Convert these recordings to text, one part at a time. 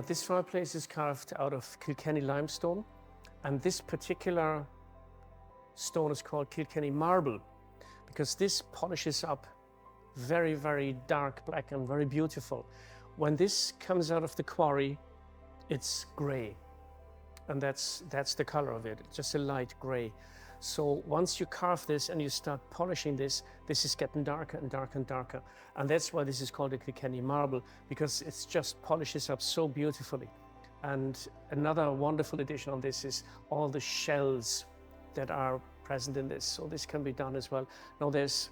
This fireplace is carved out of Kilkenny limestone, and this particular stone is called Kilkenny marble because this polishes up very, very dark black and very beautiful. When this comes out of the quarry, it's gray, and that's the color of it, just a light gray. So once you carve this and you start polishing this, this is getting darker and darker and darker. And that's why this is called a Kilkenny marble, because it just polishes up so beautifully. And another wonderful addition on this is all the shells that are present in this. So this can be done as well. Now there's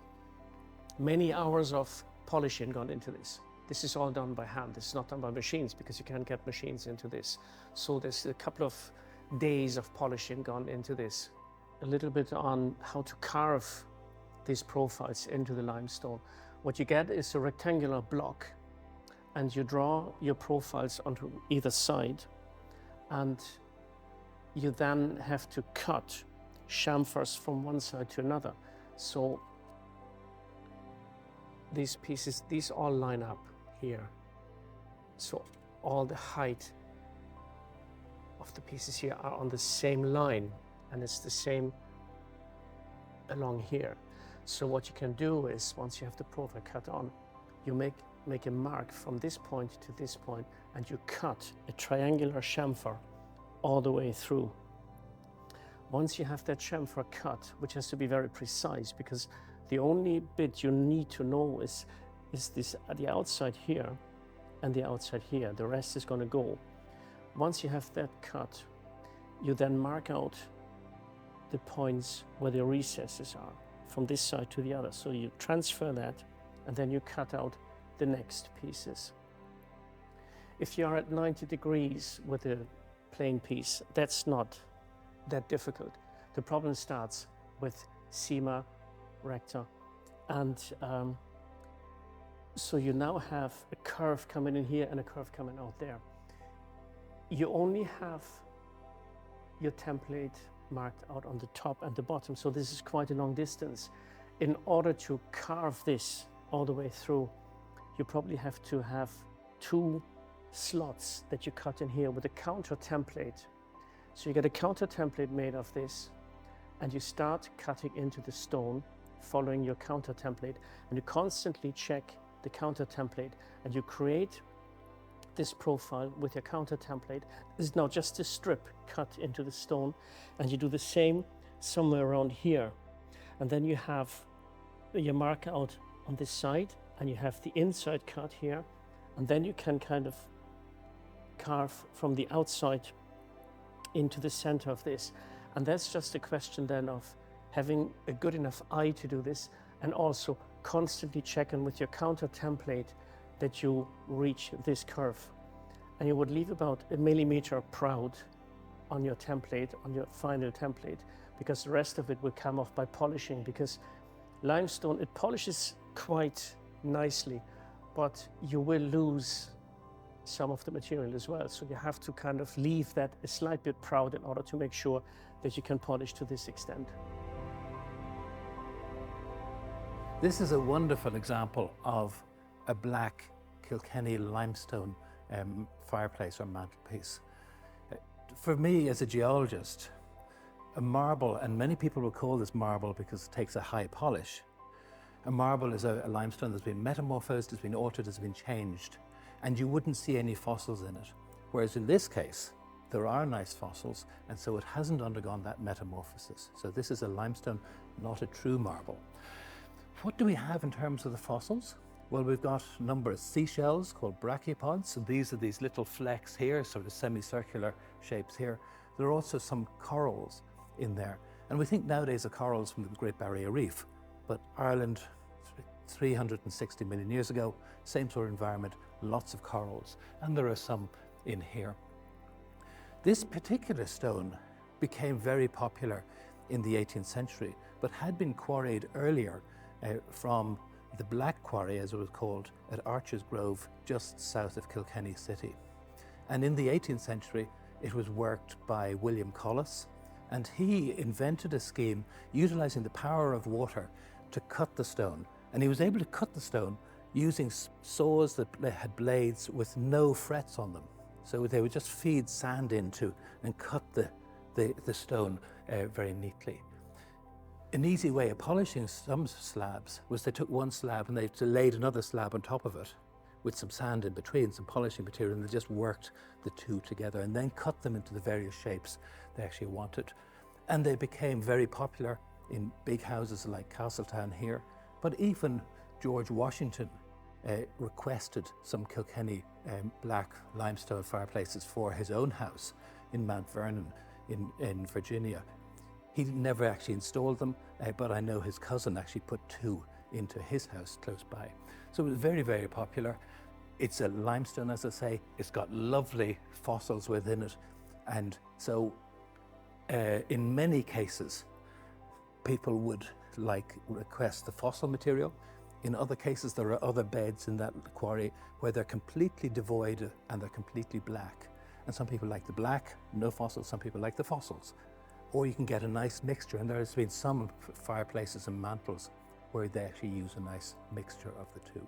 many hours of polishing gone into this. This is all done by hand. This is not done by machines because you can't get machines into this. So there's a couple of days of polishing gone into this. A little bit on how to carve these profiles into the limestone. What you get is a rectangular block, and you draw your profiles onto either side, and you then have to cut chamfers from one side to another. So these pieces, these all line up here. So all the height of the pieces here are on the same line, and it's the same along here. So what you can do is, once you have the profile cut on, you make a mark from this point to this point, and you cut a triangular chamfer all the way through. Once you have that chamfer cut, which has to be very precise, because the only bit you need to know is this at the outside here and the outside here. The rest is going to go. Once you have that cut, you then mark out the points where the recesses are from this side to the other. So you transfer that, and then you cut out the next pieces. If you are at 90 degrees with a plain piece, that's not that difficult. The problem starts with seama, recta, and so you now have a curve coming in here and a curve coming out there. You only have your template marked out on the top and the bottom, so this is quite a long distance. In order to carve this all the way through, you probably have to have 2 slots that you cut in here with a counter template. So you get a counter template made of this, and you start cutting into the stone following your counter template, and you constantly check the counter template, and you create this profile with your counter template. This is now just a strip cut into the stone, and you do the same somewhere around here. And then you have your mark out on this side, and you have the inside cut here, and then you can kind of carve from the outside into the center of this. And that's just a question then of having a good enough eye to do this, and also constantly checking with your counter template that you reach this curve. And you would leave about 1 millimeter proud on your template, on your final template, because the rest of it will come off by polishing, because limestone, it polishes quite nicely, but you will lose some of the material as well. So you have to kind of leave that a slight bit proud in order to make sure that you can polish to this extent. This is a wonderful example of a black Kilkenny limestone fireplace or mantelpiece. For me as a geologist, a marble, and many people will call this marble because it takes a high polish. A marble is a limestone that's been metamorphosed, it's been altered, it's been changed, and you wouldn't see any fossils in it. Whereas in this case, there are nice fossils, and so it hasn't undergone that metamorphosis. So this is a limestone, not a true marble. What do we have in terms of the fossils? Well, we've got a number of seashells called brachiopods, and these are these little flecks here, sort of semicircular shapes here. There are also some corals in there. And we think nowadays of corals from the Great Barrier Reef, but Ireland, 360 million years ago, same sort of environment, lots of corals, and there are some in here. This particular stone became very popular in the 18th century, but had been quarried earlier from the Black Quarry, as it was called, at Archer's Grove, just south of Kilkenny city. And in the 18th century, it was worked by William Collis, and he invented a scheme utilizing the power of water to cut the stone. And he was able to cut the stone using saws that had blades with no frets on them. So they would just feed sand into and cut the stone very neatly. An easy way of polishing some slabs was they took one slab and they laid another slab on top of it with some sand in between, some polishing material, and they just worked the two together and then cut them into the various shapes they actually wanted. And they became very popular in big houses like Castletown here, but even George Washington requested some Kilkenny black limestone fireplaces for his own house in Mount Vernon in Virginia. He never actually installed them, but I know his cousin actually put two into his house close by. So it was very, very popular. It's a limestone, as I say. It's got lovely fossils within it. And so in many cases, people would request the fossil material. In other cases, there are other beds in that quarry where they're completely devoid and they're completely black. And some people like the black, no fossils, some people like the fossils. Or you can get a nice mixture, and there has been some fireplaces and mantles where they actually use a nice mixture of the two.